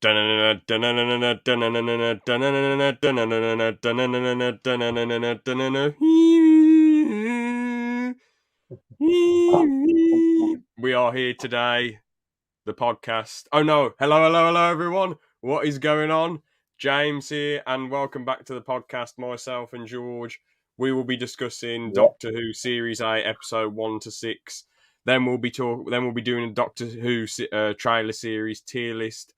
We are here today, the podcast. Oh no, hello everyone. What is going on? James here, and welcome back to the podcast. Myself and George. We will be discussing Doctor Who Series 8, Episode 1-6. Then we'll be doing a Doctor Who trailer series tier list.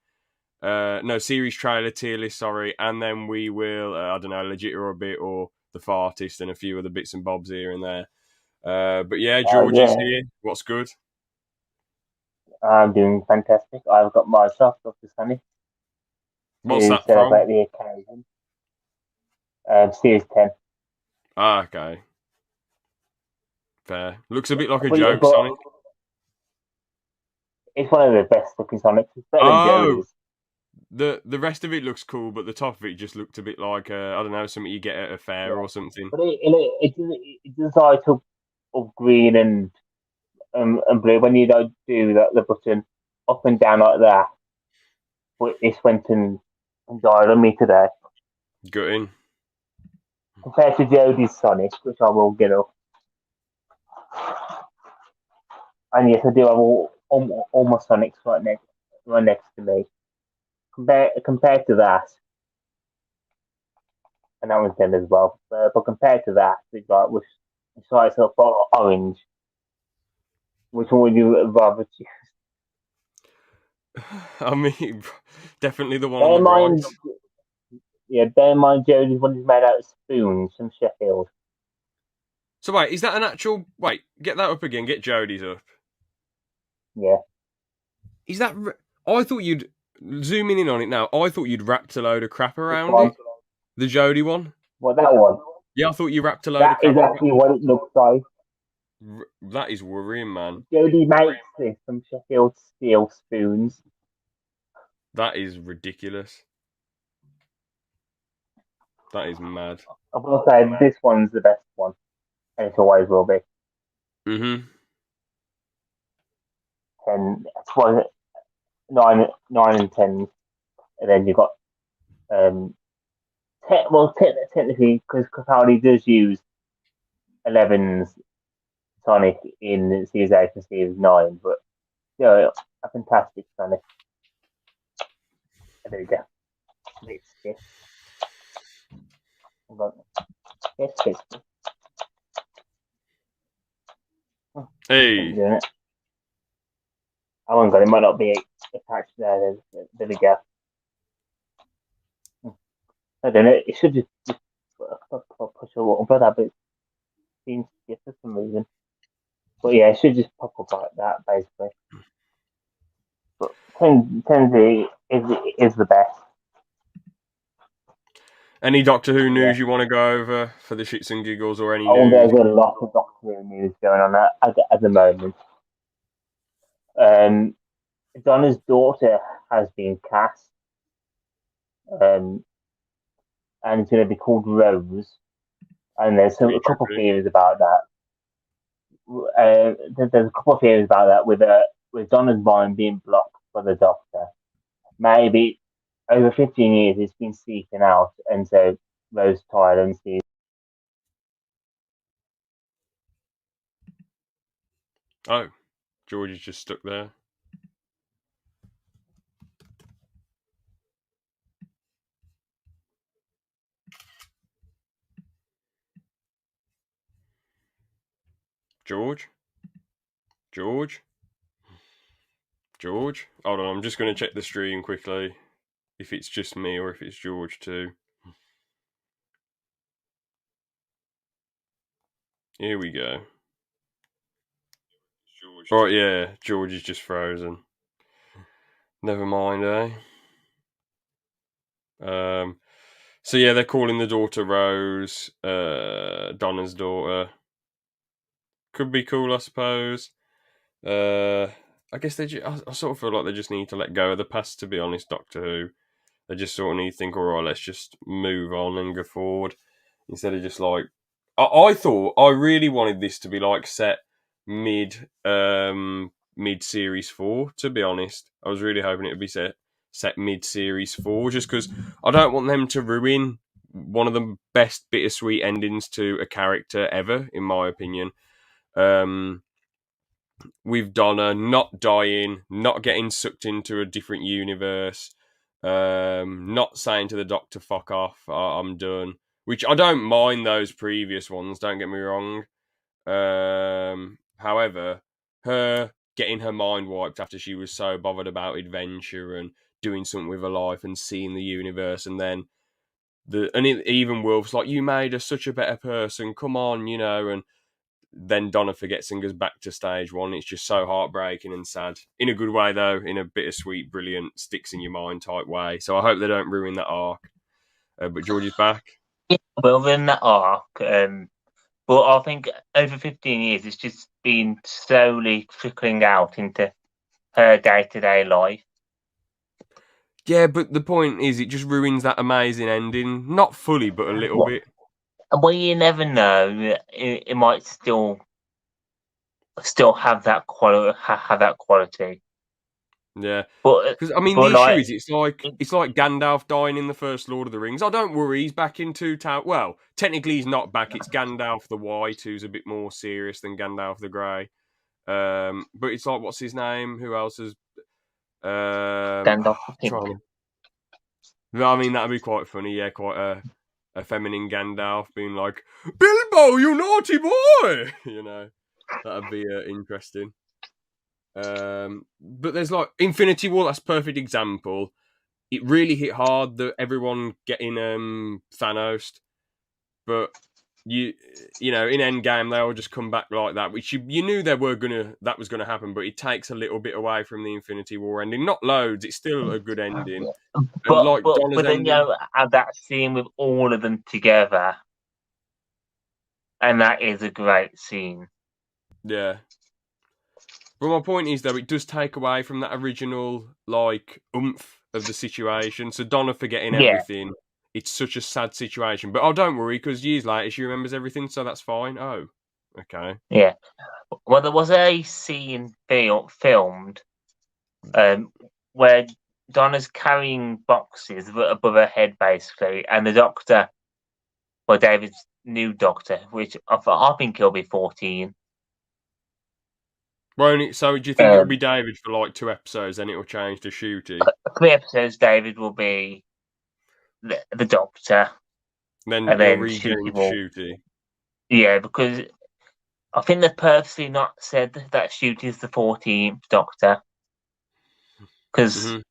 Series trailer tier list, sorry. And then we will, Legit or a Bit, or The Fartist, and a few other bits and bobs here and there. But yeah, George is here. What's good? I'm doing fantastic. I've got myself Dr. Sunny What's to that celebrate from? the occasion. Series 10. Ah, okay. Fair. Looks a bit like a But, joke, but Sonic. it's one of the best looking Sonics. It's better than Oh, Jodie's. the rest of it looks cool, but the top of it just looked a bit like something you get at a fair Yeah. or something. But it does light up green and blue when you don't do the button up and down like that. But it went and died on me today. Gutting. Compared to Jodie's Sonic, which I will get up. And yes, I do have all my Sonics right next to me. Compared to that, and that one's dead as well. But compared to that, it's like which size up orange. Which one would you rather choose? I mean, definitely the one Bear on in the right. mind, bear in mind, Jodie's one is made out of spoons from Sheffield. So wait, is that an actual? Wait, get that up again. Get Jodie's up. Yeah. Is that? I thought you'd zooming in on it now. I thought you'd wrapped a load of crap Which around one? it. The Jodie one. What, that one? Yeah, I thought you wrapped a load of That crap. is actually what it looks like. That is worrying, man. Jodie makes this from Sheffield steel spoons. That is ridiculous. That is mad. I will say this one's the best one, and it always will be. Mm-hmm. 10, it's what, 9 and 10, and then you've got technically, because Capaldi does use 11's Sonic in Series 8 and Series 9, but yeah, a fantastic Sonic. There we go. Yes. Yes. Hey. Doing it. I haven't got it. Might not be attached there. There we go. I don't know. It should just push a little bit, but it seems to get for some reason. But yeah, it should just pop up like that, basically. But 10 is the best. Any Doctor Who news you want to go over for the shits and giggles, or any news? There's a lot of Doctor Who news going on at the moment. Donna's daughter has been cast, and it's going to be called Rose. And there's a couple of theories about that. There's a couple of theories about that with Donna's mind being blocked by the Doctor. Maybe over 15 years it's been seeking out, and so Rose tired and sees. Oh, George is just stuck there. George? Hold on, I'm just going to check the stream quickly. If it's just me or if it's George too. Here we go. Right, yeah, George is just frozen. Never mind, eh? So yeah, they're calling the daughter Rose, Donna's daughter. Could be cool, I suppose. I guess I sort of feel like they just need to let go of the past, to be honest, Doctor Who. They just sort of need to think, alright, let's just move on and go forward. Instead of just like... I thought, I really wanted this to be like set mid Series 4, to be honest. I was really hoping it would be set set mid-series 4, just because I don't want them to ruin one of the best bittersweet endings to a character ever, in my opinion. With Donna not dying, not getting sucked into a different universe, not saying to the Doctor, fuck off, I'm done. Which I don't mind those previous ones, don't get me wrong. However, her getting her mind wiped after she was so bothered about adventure and doing something with her life and seeing the universe, and then even Wolf's like, you made her such a better person, come on, and then Donna forgets and goes back to stage one. It's just so heartbreaking and sad. In a good way, though, in a bittersweet, brilliant, sticks in your mind type way. So I hope they don't ruin that arc. But George is back. Yeah, well, in that arc, but I think over 15 years, it's just been slowly trickling out into her day-to-day life. Yeah, but the point is, it just ruins that amazing ending. Not fully, but a little bit. Well, you never know. It might still have that quality. Yeah, But because I mean, the issue is, it's like Gandalf dying in the first Lord of the Rings. I don't worry, he's back in Two Towers. Well, technically, he's not back. It's Gandalf the White who's a bit more serious than Gandalf the Grey. But it's like, what's his name? Who else has? Gandalf, I think. I mean, that'd be quite funny. Yeah, quite a feminine Gandalf being like, "Bilbo, you naughty boy," that'd be interesting. But there's like Infinity War. That's a perfect example. It really hit hard that everyone getting Thanos, but you know, in Endgame they all just come back like that, which you knew that was gonna happen, but it takes a little bit away from the Infinity War ending. Not loads. It's still a good ending. And like Donna's then ending, have that scene with all of them together, and that is a great scene. Yeah. But my point is, though, it does take away from that original, like, oomph of the situation. So Donna forgetting everything, it's such a sad situation. But don't worry, because years later she remembers everything, so that's fine. Oh, okay. Yeah. Well, there was a scene filmed where Donna's carrying boxes above her head, basically, and the Doctor, well, David's new Doctor, which I think he'll be 14. So do you think it'll be David for like 2 episodes, then it'll change to Shooty? 3 episodes, David will be the Doctor. Then he'll rejoin Shooty. Yeah, because I think they've purposely not said that Shooty's the 14th Doctor. Because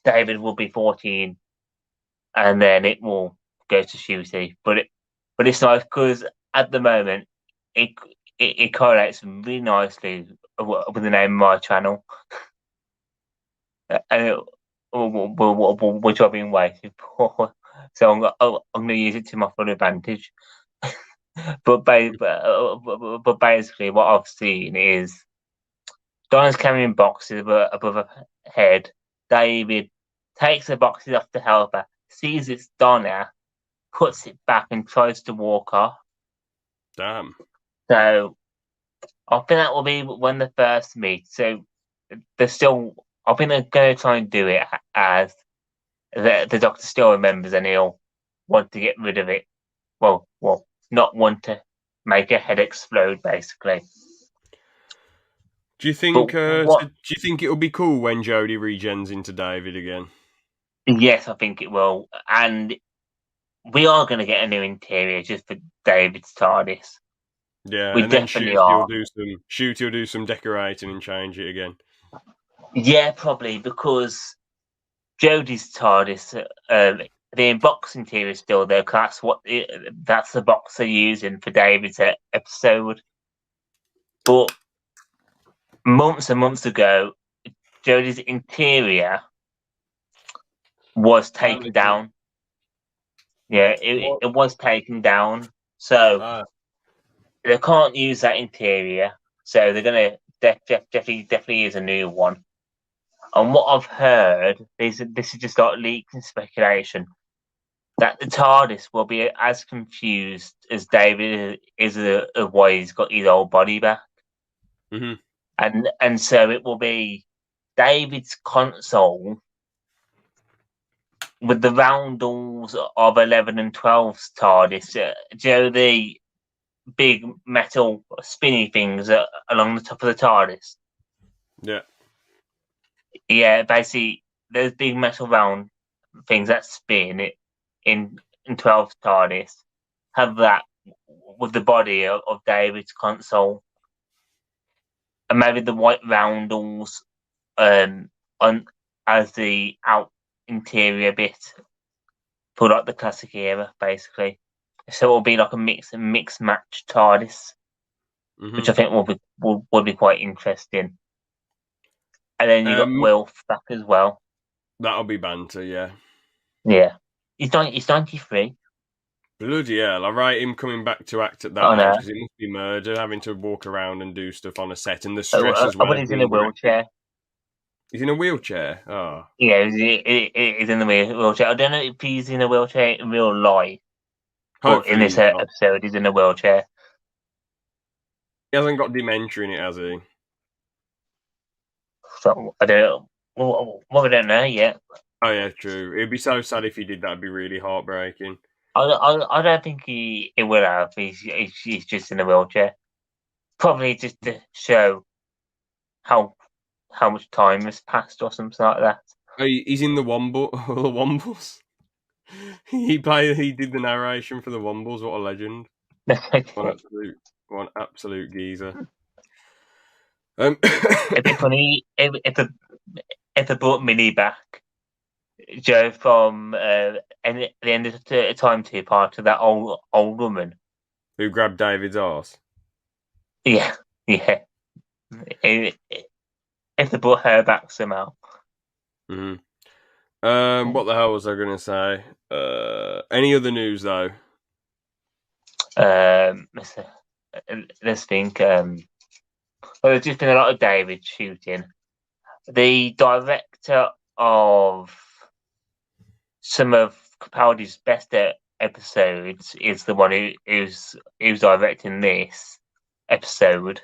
David will be 14 and then it will go to Shooty. But it's nice because at the moment it correlates really nicely with the name of my channel, and which I've been waiting for. So I'm going to use it to my full advantage. but basically, what I've seen is Donna's carrying boxes above her head. David takes the boxes off to help her, sees it's Donna, puts it back and tries to walk off. Damn. So I think that will be when they first meet. So they're still, I think they're going to try and do it as the Doctor still remembers and he'll want to get rid of it. Well, not want to make her head explode, basically. Do you think? Do you think it'll be cool when Jodie regens into David again? Yes, I think it will, and we are going to get a new interior just for David's TARDIS. Yeah, we and definitely then are. Shooty will do some decorating and change it again. Yeah, probably because Jodie's TARDIS, the box interior is still there. That's that's the box they're using for David's episode. But months and months ago, Jodie's interior was taken down. Yeah, it was taken down. So they can't use that interior. So they're going to definitely use a new one. And what I've heard, this is just like leaks and speculation, that the TARDIS will be as confused as David is of why he's got his old body back. Mm-hmm. And so it will be David's console with the roundels of 11 and 12's TARDIS. Do you know the big metal spinny things along the top of the TARDIS? Yeah. Yeah, basically, those big metal round things that spin it in 12's TARDIS have that with the body of David's console. And maybe the white roundels on as the out interior bit for like the classic era, basically. So it'll be like a mix match TARDIS, which I think will be quite interesting. And then you got Wilf back as well. That'll be Banter, yeah. Yeah, he's 93. Bloody hell! I rate him coming back to act at that age because it must be murder having to walk around and do stuff on a set and the stress as well. He's in a wheelchair. He's in a wheelchair. Oh, yeah, he's in the wheelchair. I don't know if he's in a wheelchair in real life, but in this episode, he's in a wheelchair. He hasn't got dementia in it, has he? So I don't. Well, we don't know yet. Oh yeah, true. It'd be so sad if he did that. It'd be really heartbreaking. I don't think he will have. He's just in a wheelchair. Probably just to show how much time has passed or something like that. Oh, he's in the Womble, the Wombles. He did the narration for the Wombles. What a legend! One absolute geezer. It'd be funny if they brought Minnie back, Joe, from the end of the Time Two-Part to that old woman who grabbed David's arse. Yeah. If they brought her back somehow. What the hell was I going to say? Any other news though? Let's think. Well, there's just been a lot of David shooting. The director of some of Capaldi's best episodes is the one who's directing this episode.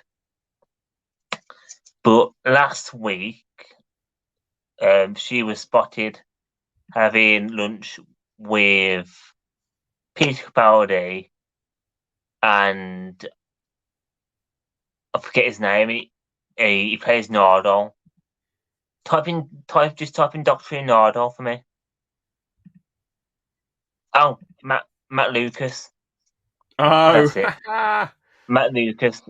But last week, she was spotted having lunch with Peter Capaldi and I forget his name. He plays Nardole. Type in Doctor Nardole for me. Oh, Matt Lucas. Oh, that's it. Matt Lucas.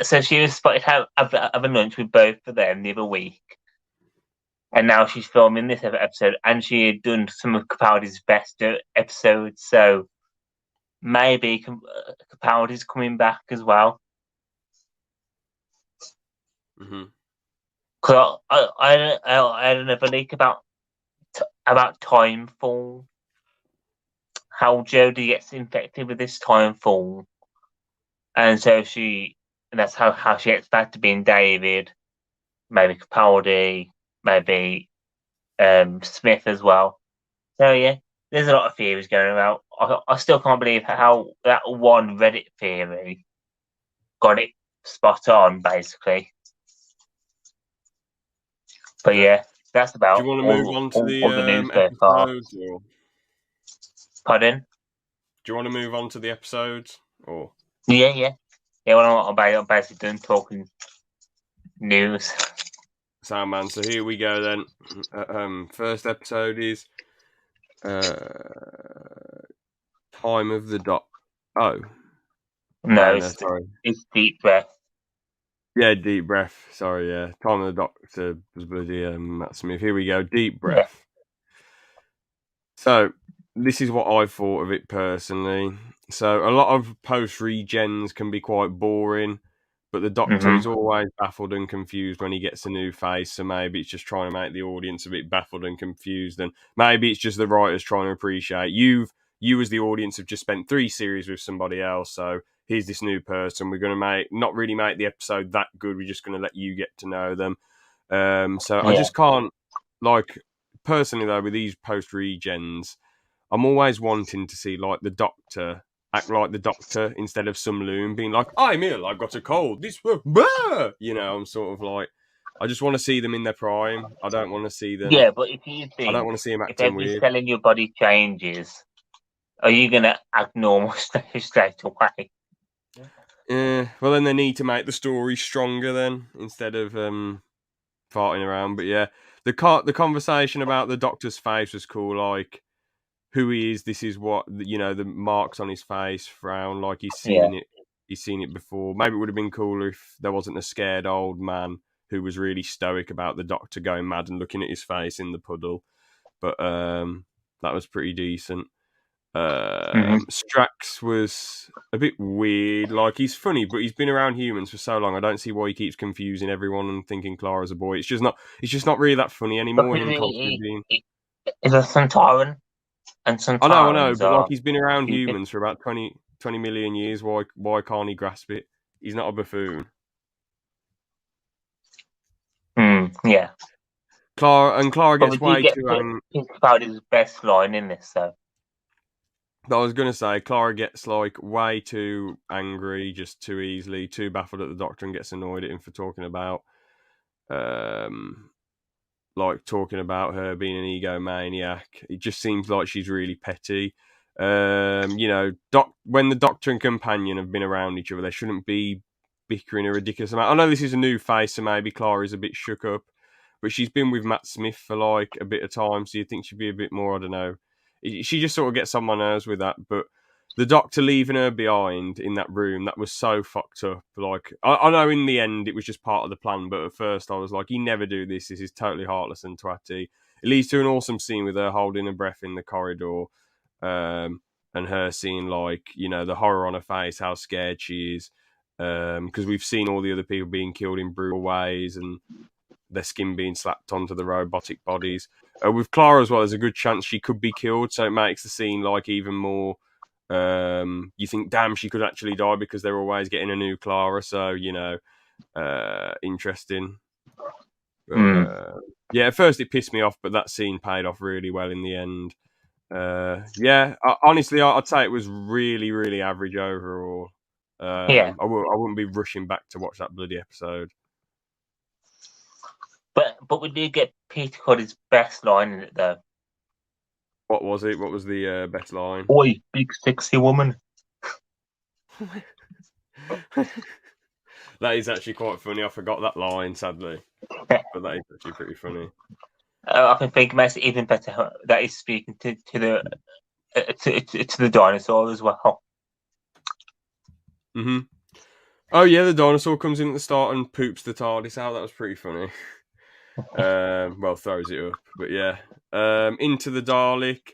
So she was spotted having lunch with both of them the other week, and now she's filming this episode. And she had done some of Capaldi's best episodes, so maybe Capaldi's coming back as well. Because I had another leak about Timefall, how Jodie gets infected with this Timefall, and so that's how she gets back to being David, maybe Capaldi, maybe Smith as well. So yeah, there's a lot of theories going around. I still can't believe how that one Reddit theory got it spot on, basically. But yeah, that's about. Do you want to move on to the news so far? Or... Pardon? Do you want to move on to the episodes? Or yeah. Well, I'm basically done talking news. Sound man. So here we go then. First episode is Time of the Doc. Oh no, sorry. It's Deep Breath. Yeah, Deep Breath. Sorry, yeah. Time of the Doctor was bloody Matt Smith. Here we go. Deep Breath. Yeah. So, this is what I thought of it personally. So, a lot of post-regens can be quite boring, but the Doctor is always baffled and confused when he gets a new face, so maybe it's just trying to make the audience a bit baffled and confused, and maybe it's just the writers trying to appreciate you as the audience have just spent 3 series with somebody else, so here's this new person. We're going to not really make the episode that good. We're just going to let you get to know them. I just can't, personally though, with these post-regens, I'm always wanting to see, the Doctor act like the Doctor instead of some loon being like, I'm ill, I've got a cold, this, I'm sort of like, I just want to see them in their prime. I don't want to see them. Yeah, but if you I don't think, want to see them if acting every weird. cell in your body changes, are you going to act normal straight away? Yeah. Well, then they need to make the story stronger then instead of farting around. But yeah, the conversation about the Doctor's face was cool. Like who he is. This is what the marks on his face, frown. Like he's Yeah. seen it. He's seen it before. Maybe it would have been cooler if there wasn't a scared old man who was really stoic about the Doctor going mad and looking at his face in the puddle. But that was pretty decent. Strax was a bit weird. Like he's funny, but he's been around humans for so long. I don't see why he keeps confusing everyone and thinking Clara's a boy. It's just not. It's just not really that funny anymore. Because Him constantly being. he's a Centauran, and I know, Centaurans but like are he's been around stupid. humans for about 20 million years. Why can't he grasp it? He's not a buffoon. Yeah. Clara But gets we do way get too angry. think about his best line in this, though. I was gonna say Clara gets like way too angry, just too easily, too baffled at the Doctor, and gets annoyed at him for talking about, talking about her being an egomaniac. It just seems like she's really petty. When the Doctor and companion have been around each other, they shouldn't be bickering a ridiculous amount. I know this is a new face, so maybe Clara's a bit shook up, but she's been with Matt Smith for like a bit of time, so you'd think she'd be a bit more, I don't know. She just sort of gets on my nerves with that, but the Doctor leaving her behind in that room, that was so fucked up. Like, I know in the end it was just part of the plan, but at first I was like, you never do this. This is totally heartless and twatty. It leads to an awesome scene with her holding her breath in the corridor, and her seeing, like, the horror on her face, how scared she is. Because we've seen all the other people being killed in brutal ways and their skin being slapped onto the robotic bodies. With Clara as well, there's a good chance she could be killed, so it makes the scene like even more. You think, damn, she could actually die because they're always getting a new Clara. So interesting. But, yeah, at first it pissed me off, but that scene paid off really well in the end. Honestly, I'd say it was really, really average overall. Yeah. I wouldn't be rushing back to watch that bloody episode. But we do get Peter Cuddy's best line in it, though. What was it? What was the best line? Oi, big sexy woman. That is actually quite funny. I forgot that line, sadly, but that is actually pretty funny. I think it makes it even better that he's speaking to the dinosaur as well. Mm-hmm. Oh yeah, the dinosaur comes in at the start and poops the TARDIS out. That was pretty funny. Throws it up, but yeah. Into the Dalek.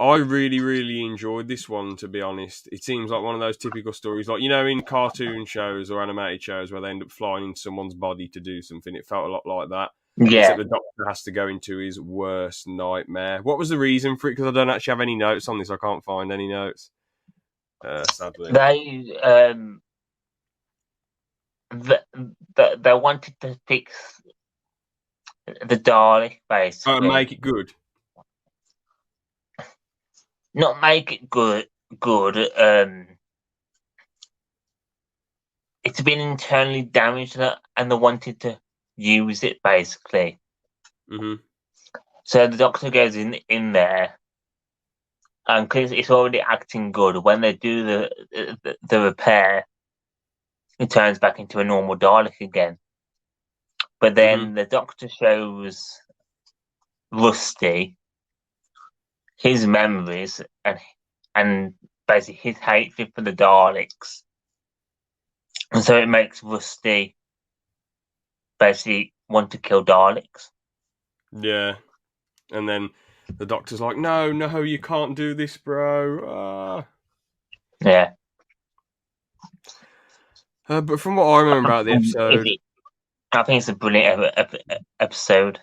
I really, really enjoyed this one, to be honest. It seems like one of those typical stories, like, in cartoon shows or animated shows where they end up flying into someone's body to do something. It felt a lot like that. Yeah. Except the Doctor has to go into his worst nightmare. What was the reason for it? Because I don't actually have any notes on this. I can't find any notes, sadly. They wanted to fix the Dalek, basically. Make it good. Not make it good. It's been internally damaged, and they wanted to use it, basically. Mm-hmm. So the Doctor goes in there, and because it's already acting good, when they do the repair, it turns back into a normal Dalek again. But then the Doctor shows Rusty his memories and basically his hatred for the Daleks, and so it makes Rusty basically want to kill Daleks. Yeah, and then the Doctor's like, "No, you can't do this, bro." Yeah. But from what I remember about the episode, I think it's a brilliant episode.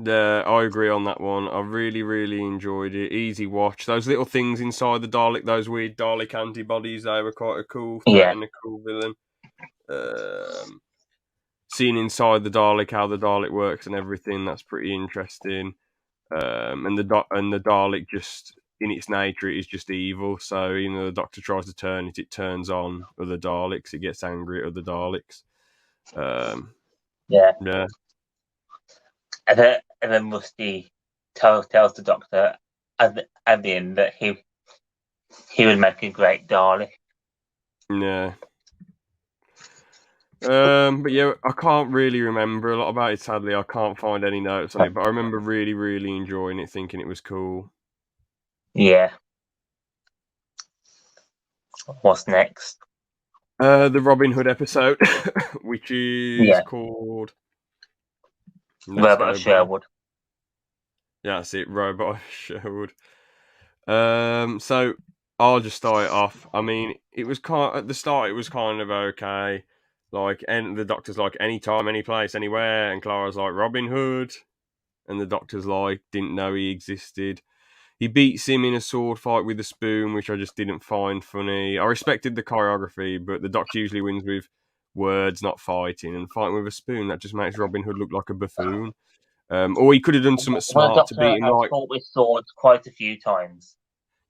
Yeah, I agree on that one. I really, really enjoyed it. Easy watch. Those little things inside the Dalek, those weird Dalek antibodies, they were quite a cool threat and a cool villain. Seeing inside the Dalek, how the Dalek works and everything, that's pretty interesting. And the Dalek, just in its nature, it is just evil. So, the Doctor tries to turn it, it turns on other Daleks. It gets angry at other Daleks. Yeah. Yeah. And then Rusty tells the Doctor at the end that he would make a great Dalek. Yeah. But yeah, I can't really remember a lot about it. Sadly, I can't find any notes on it. But I remember really, really enjoying it, thinking it was cool. Yeah. What's next? The Robin Hood episode, which is called Let's Robot Go, of Boy. Sherwood. Yeah, that's it. Robot of Sherwood. So I'll just start it off. I mean, it was at the start. It was kind of okay. Like, and the Doctor's like, anytime, any place, anywhere, and Clara's like, Robin Hood, and the Doctor's like, didn't know he existed. He beats him in a sword fight with a spoon, which I just didn't find funny. I respected the choreography, but the Doctor usually wins with words, not fighting, and fighting with a spoon, that just makes Robin Hood look like a buffoon. Or he could have done something Well, the smart to Doctor beat him, has like, fought with swords quite a few times.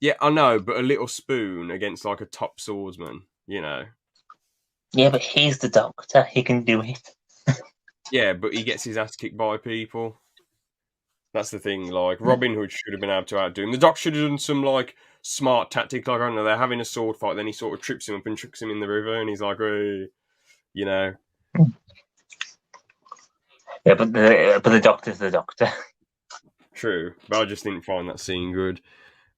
yeah, I know, but a little spoon against like a top swordsman, you know. Yeah, but he's the Doctor. He can do it. Yeah, but he gets his ass kicked by people. That's the thing. Like, Robin Hood should have been able to outdo him. The Doc should have done some like smart tactic. Like, I don't know, they're having a sword fight, then he sort of trips him up and tricks him in the river, and he's like, hey, you know. Yeah, but the Doctor's the Doctor. True, but I just didn't find that scene good.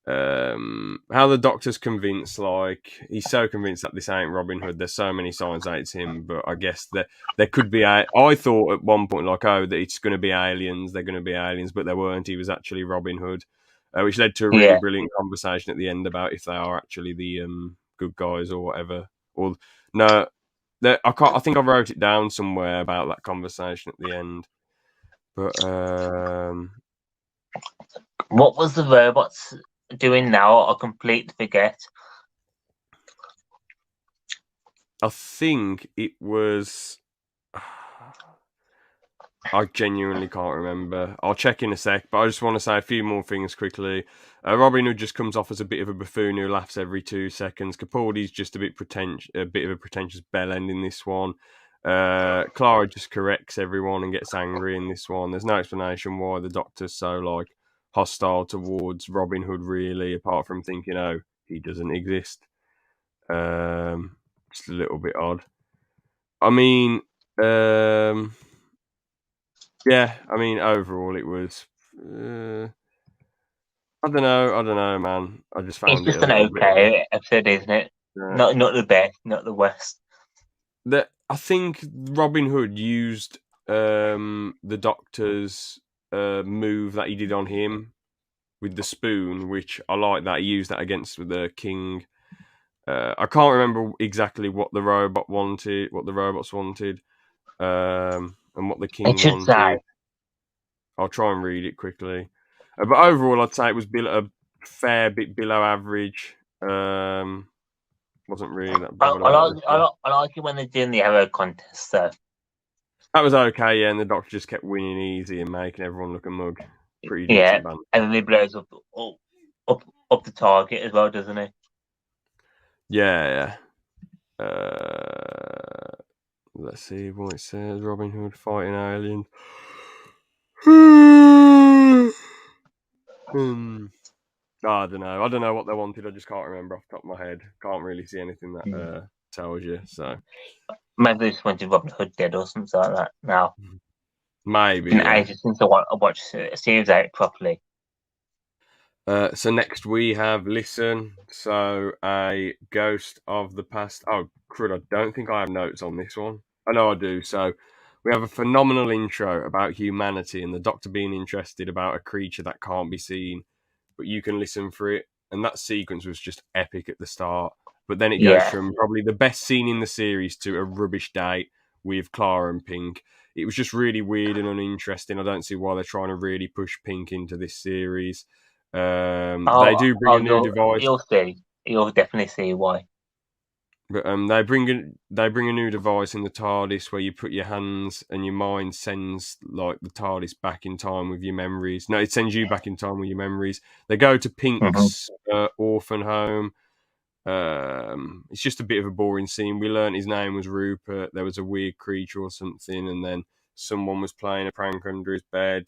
How the Doctor's convinced, like, he's so convinced that this ain't Robin Hood. There's so many signs that it's him, but I guess that there could be. I thought at one point, like, oh, that it's going to be aliens. They're going to be aliens, but they weren't. He was actually Robin Hood, which led to a really brilliant conversation at the end about if they are actually the good guys or whatever. Or no, I can't. I think I wrote it down somewhere about that conversation at the end, but What was the robots doing now? I completely forget. I think it was. I genuinely can't remember. I'll check in a sec, but I just want to say a few more things quickly. Robin Hood just comes off as a bit of a buffoon who laughs every 2 seconds. Capaldi's just a bit of a pretentious bellend in this one. Clara just corrects everyone and gets angry in this one. There's no explanation why the Doctor's so like hostile towards Robin Hood, really, apart from thinking, oh, he doesn't exist. Just a little bit odd. I mean, yeah, I mean, overall, it was. I don't know, man. I just It's found it just a an little bit of a. okay episode, isn't it? Not the best, not the worst. I think Robin Hood used the Doctor's move that he did on him with the spoon, which I like that he used that against the King. I can't remember exactly what the robots wanted, and what the King It should wanted. say. I'll try and read it quickly. But overall, I'd say it was a fair bit below average. Wasn't really that bothered about this. I like it when they're doing the arrow contest, though. That was okay, yeah, and the Doctor just kept winning easy and making everyone look a mug. Pretty decent band. And then he blows up the target as well, doesn't he? Yeah. Let's see what it says. Robin Hood fighting aliens. I don't know what they wanted. I just can't remember off the top of my head. Can't really see anything that tells you. So maybe they just wanted Robin Hood dead or something like that. Now, maybe. it's been ages since I watched series out properly. So next we have Listen. So a Ghost of the Past. Oh, crud! I don't think I have notes on this one. I know I do. So we have a phenomenal intro about humanity and the Doctor being interested about a creature that can't be seen, but you can listen for it. And that sequence was just epic at the start. But then it goes from probably the best scene in the series to a rubbish date with Clara and Pink. It was just really weird and uninteresting. I don't see why they're trying to really push Pink into this series. They do bring a new device. You'll definitely see why. But they bring a new device in the TARDIS where you put your hands and your mind sends like the TARDIS back in time with your memories. No, it sends you back in time with your memories. They go to Pink's orphan home. It's just a bit of a boring scene. We learned his name was Rupert. There was a weird creature or something, and then someone was playing a prank under his bed.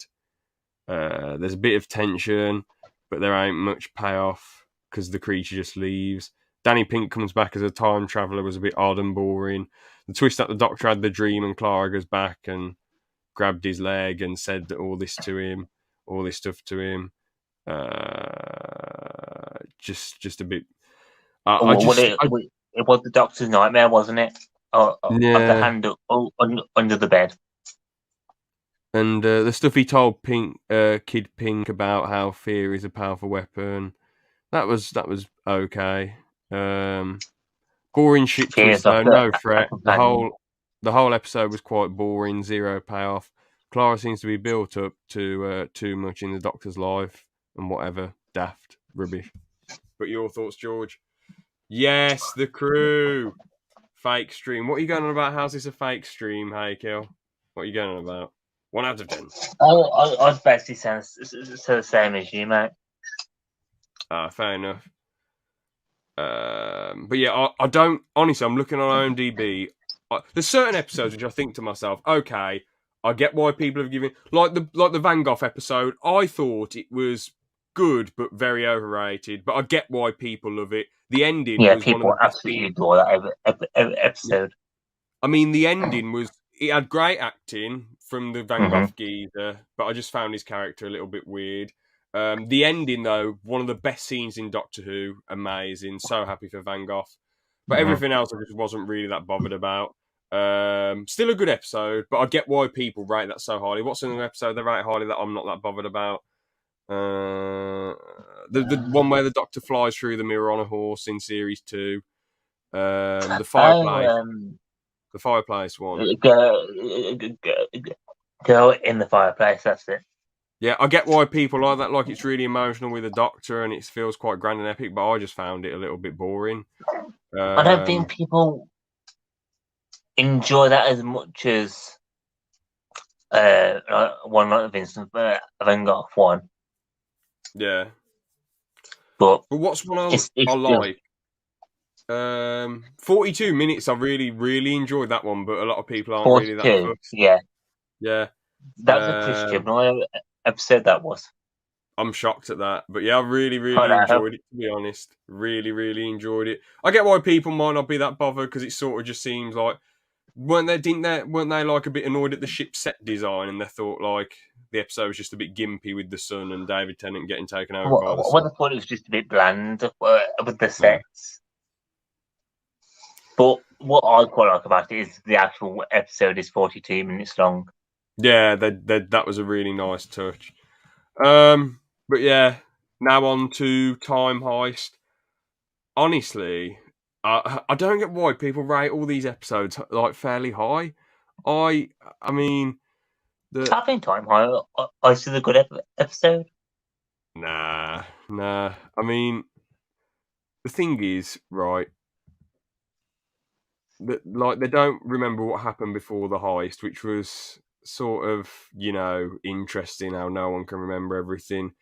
There's a bit of tension, but there ain't much payoff because the creature just leaves. Danny Pink comes back as a time traveller was a bit odd and boring. The twist that the Doctor had the dream and Clara goes back and grabbed his leg and said all this stuff to him. Just a bit. It was the Doctor's nightmare, wasn't it? Of the hand under the bed. And the stuff he told Kid Pink about how fear is a powerful weapon, that was okay. Boring shit twist though, no threat. The whole episode was quite boring, zero payoff. Clara seems to be built up to too much in the Doctor's life and whatever daft rubbish. But your thoughts, George? Yes, the crew. Fake stream. What are you going on about? How's this a fake stream, hey Kill? What are you going on about? 1 out of 10. I'd basically say the same as you, mate. Fair enough. But yeah, I don't. Honestly, I'm looking on IMDb. There's certain episodes which I think to myself, okay, I get why people have given like the Van Gogh episode. I thought it was good but very overrated, but I get why people love it. The ending, was people one of the absolutely adore that episode. I mean, the ending was it had great acting from the Van Gogh geezer, but I just found his character a little bit weird. The ending, though, one of the best scenes in Doctor Who, amazing. So happy for Van Gogh. But everything else I just wasn't really that bothered about. Still a good episode, but I get why people rate that so highly. What's another episode they rate highly that I'm not that bothered about? The one where the Doctor flies through the mirror on a horse in series 2. The fireplace. The fireplace one. Girl in the fireplace, that's it. Yeah, I get why people like that. Like, it's really emotional with the Doctor and it feels quite grand and epic, but I just found it a little bit boring. I don't think people enjoy that as much as one like Vincent Van Gogh one. Yeah. But what's one I like? 42 minutes, I really, really enjoyed that one, but a lot of people aren't really that fussed. Yeah. Yeah. That was a Chris Chibnall episode, that was. I'm shocked at that. But yeah, I really, really enjoyed it, to be honest. Really, really enjoyed it. I get why people might not be that bothered, because it sort of just seems like weren't they like a bit annoyed at the ship set design, and they thought like the episode was just a bit gimpy with the sun and David Tennant getting taken over by the sun. I thought it was just a bit bland with the sets. But what I quite like about it is the actual episode is 42 minutes long. Yeah, that was a really nice touch. But yeah, now on to Time Heist. Honestly, I don't get why people rate all these episodes like fairly high. I mean, I think Time Heist is a good episode. Nah. I mean, the thing is, right, that like they don't remember what happened before the heist, which was sort of, interesting how no one can remember everything.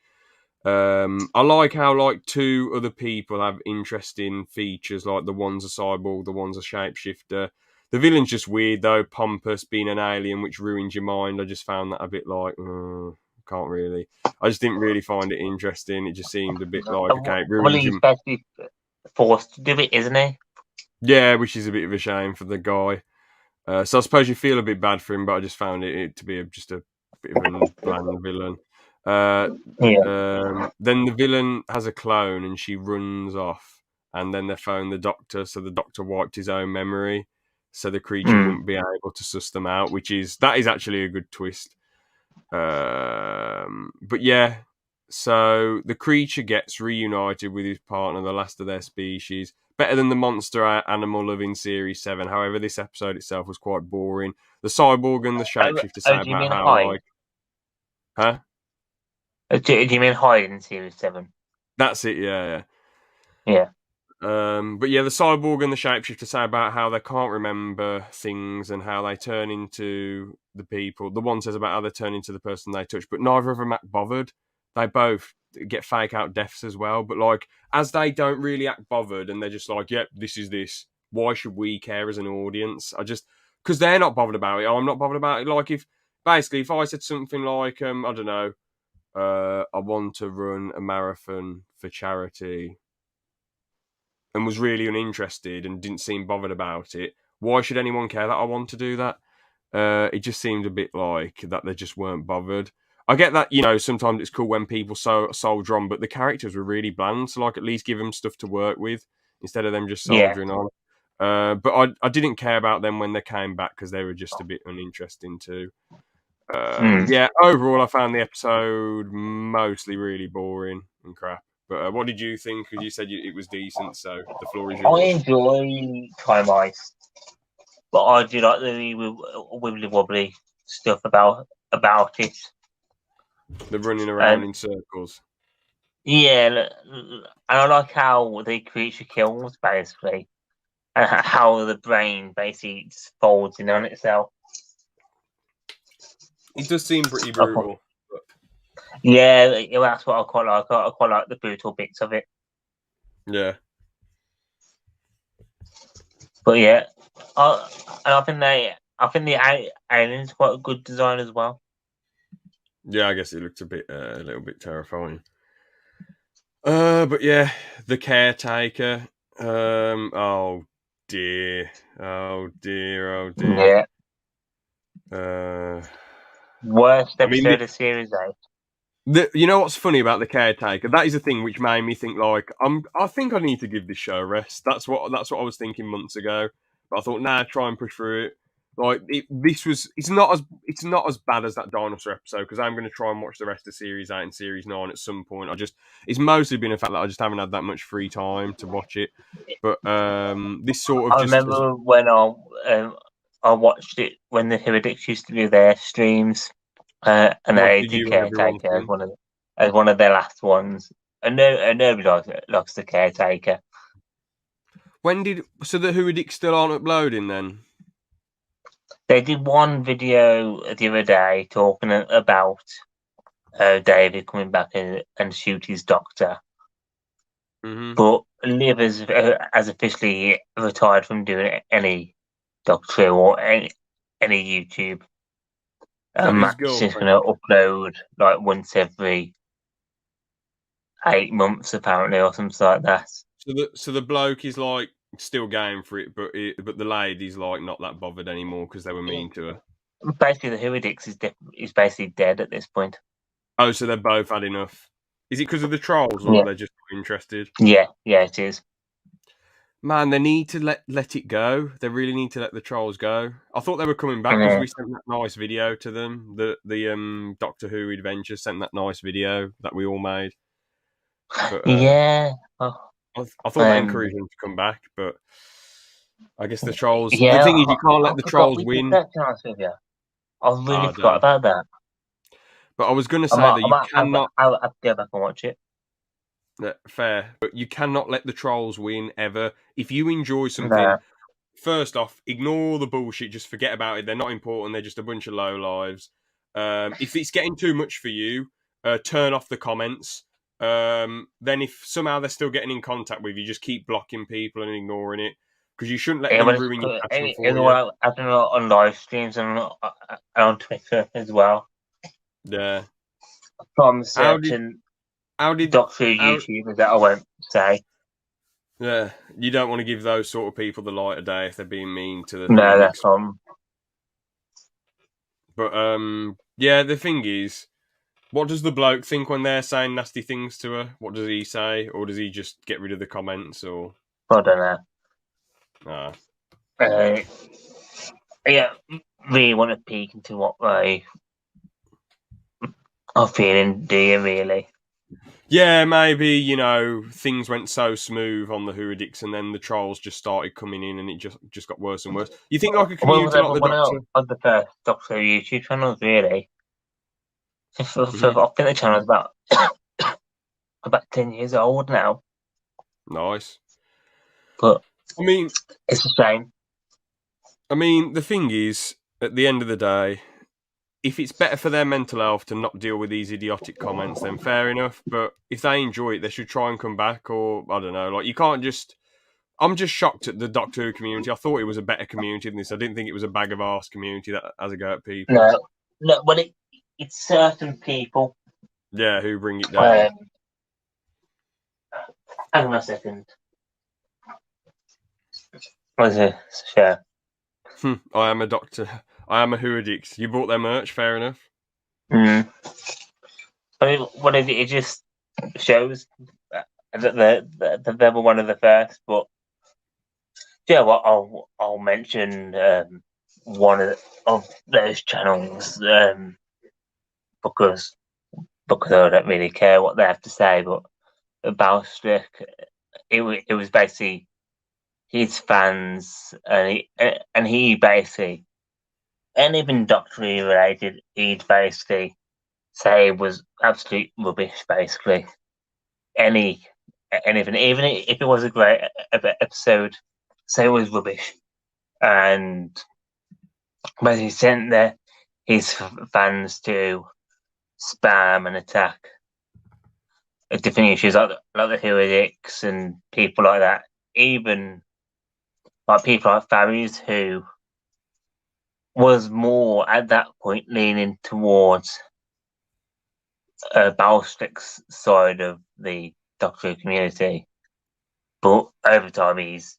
I like how like 2 other people have interesting features, like the one's a cyborg, the one's a shapeshifter. The villain's just weird though, pompous, being an alien, which ruins your mind. I just found that a bit like, can't really. I just didn't really find it interesting. It just seemed a bit like, okay, it ruins he's basically forced to do it, isn't he? Yeah, which is a bit of a shame for the guy. So I suppose you feel a bit bad for him, but I just found it to be just a bit of a bland villain. Then the villain has a clone and she runs off, and then they phone the Doctor, so the Doctor wiped his own memory, so the creature wouldn't be able to suss them out, that is actually a good twist. But yeah, so the creature gets reunited with his partner, the last of their species. Better than the monster animal of in Series 7. However, this episode itself was quite boring. The cyborg and the shapeshifter say about how like... Huh? Do you mean Hyde in Series 7? That's it, yeah. Yeah. But yeah, the cyborg and the shapeshifter say about how they can't remember things and how they turn into the people. The one says about how they turn into the person they touch, but neither of them act bothered. They both get fake out deaths as well, but like, as they don't really act bothered and they're just like, yep, this is this. Why should we care as an audience? Because they're not bothered about it. I'm not bothered about it. Like, if basically, if I said something like, I don't know, I want to run a marathon for charity, and was really uninterested and didn't seem bothered about it, why should anyone care that I want to do that? It just seemed a bit like that they just weren't bothered. I get that, sometimes it's cool when people soldier on, but the characters were really bland, so like at least give them stuff to work with instead of them just Yeah. soldiering on. But I didn't care about them when they came back because they were just a bit uninteresting too. Yeah, overall, I found the episode mostly really boring and crap. But what did you think? Because you said it was decent, so the floor is I yours. enjoy Time Ice, but I do like the wibbly wobbly stuff about it. The running around in circles. Yeah, and I like how the creature kills, basically, and how the brain basically just folds in on itself. It does seem pretty brutal. Yeah, that's what I quite like. I quite like the brutal bits of it. Yeah. But yeah, I think the alien's quite a good design as well. Yeah, I guess it looked a little bit terrifying. But yeah, the caretaker. Oh dear. Yeah. Worst episode of Series 8. You know what's funny about the caretaker? That is the thing which made me think like I think I need to give this show a rest. That's what I was thinking months ago. But I thought, try and push through it. Like it's not as bad as that dinosaur episode because I'm going to try and watch the rest of Series 8 and Series 9 at some point. It's mostly been the fact that I just haven't had that much free time to watch it. But this sort of I remember when I watched it when the Heretics used to do their streams, and they did Caretaker as one of their last ones. And nobody likes the Caretaker. So the Heretics still aren't uploading then? They did one video the other day talking about David coming back and shoot his doctor. Mm-hmm. But Liv has officially retired from doing any doctor or any YouTube. Matt's just going to upload like once every 8 months, apparently, or something like that. So the bloke is like still going for it, but the lady's like not that bothered anymore because they were mean to her. Basically, the Heretics is basically dead at this point. Oh, so they've both had enough. Is it because of the trolls, or are they just interested? Yeah, it is. Man, they need to let it go. They really need to let the trolls go. I thought they were coming back because we sent that nice video to them. The Doctor Who Adventures sent that nice video that we all made. But, yeah. I thought they encouraged them to come back, but I guess the trolls... Yeah, the thing is, you can't let the trolls win. I really forgot about that. But I was going to say that you cannot... I'll have to go back and watch it. Fair. But you cannot let the trolls win, ever. If you enjoy something... First off, ignore the bullshit. Just forget about it. They're not important. They're just a bunch of lowlives. If it's getting too much for you, turn off the comments. Then if somehow they're still getting in contact with you, just keep blocking people and ignoring it. Because you shouldn't let them ruin your passion for you. I've done it on live streams and on Twitter as well. Yeah. From certain Doctor YouTubers that I won't say. Yeah, you don't want to give those sort of people the light of day if they're being mean to the... No, that's But, yeah, the thing is, what does the bloke think when they're saying nasty things to her? What does he say? Or does he just get rid of the comments? Or I don't know. Yeah, really want to peek into what they are feeling, do you really? Yeah, maybe, things went so smooth on the Heretics and then the trolls just started coming in and it just got worse and worse. You think like a community like the Doctor? Of the first Doctor YouTube channels, really. I think the channel's about 10 years old now. Nice. But I mean, it's a shame. I mean, the thing is, at the end of the day, if it's better for their mental health to not deal with these idiotic comments, then fair enough. But if they enjoy it, they should try and come back. Or I don't know, like you can't just. I'm just shocked at the Doctor Who community. I thought it was a better community than this. I didn't think it was a bag of arse community that has a go at people. No, but it's certain people. Yeah, who bring it down. Hang on a second. What's it? Sure. I am a doctor. I am a who addict. You bought their merch, fair enough. I mean, what is it? It just shows that they were one of the first. But yeah, what I'll mention one of those channels because I don't really care what they have to say. But about Strick, it was basically his fans, and he basically, anything Doctor Who related, he'd basically say it was absolute rubbish. Basically, anything, even if it was a great episode, say it was rubbish, and basically sent his fans to spam and attack different issues like the Heretics and people like that. Even like people like Farries, who was more at that point leaning towards Balstrick's side of the Doctor Who community, but over time he's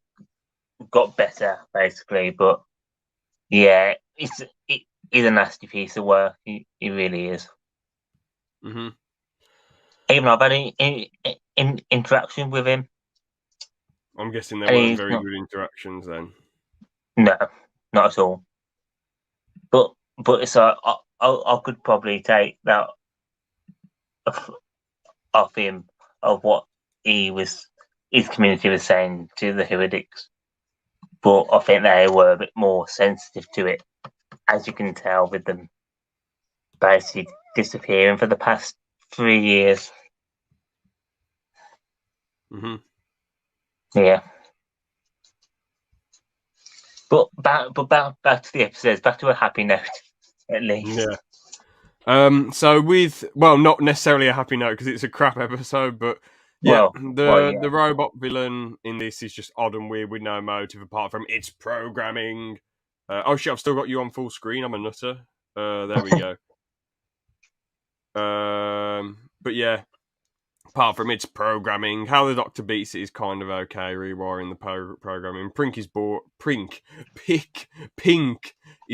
got better, basically. But yeah, he's a nasty piece of work. He really is. Mm-hmm. Even I've had any interaction with him. I'm guessing there weren't very good interactions then. No, not at all. But it's I could probably take that off him, of what his community was saying to the Heretics. But I think they were a bit more sensitive to it, as you can tell with them basically disappearing for the past 3 years. Mm-hmm. Yeah. But back to the episodes, back to a happy note, at least. Yeah. So not necessarily a happy note because it's a crap episode, but yeah, the robot villain in this is just odd and weird with no motive apart from its programming. Oh shit, I've still got you on full screen. I'm a nutter. There we go. But yeah, apart from its programming, how the Doctor beats it is kind of okay. Rewiring the programming. Pink is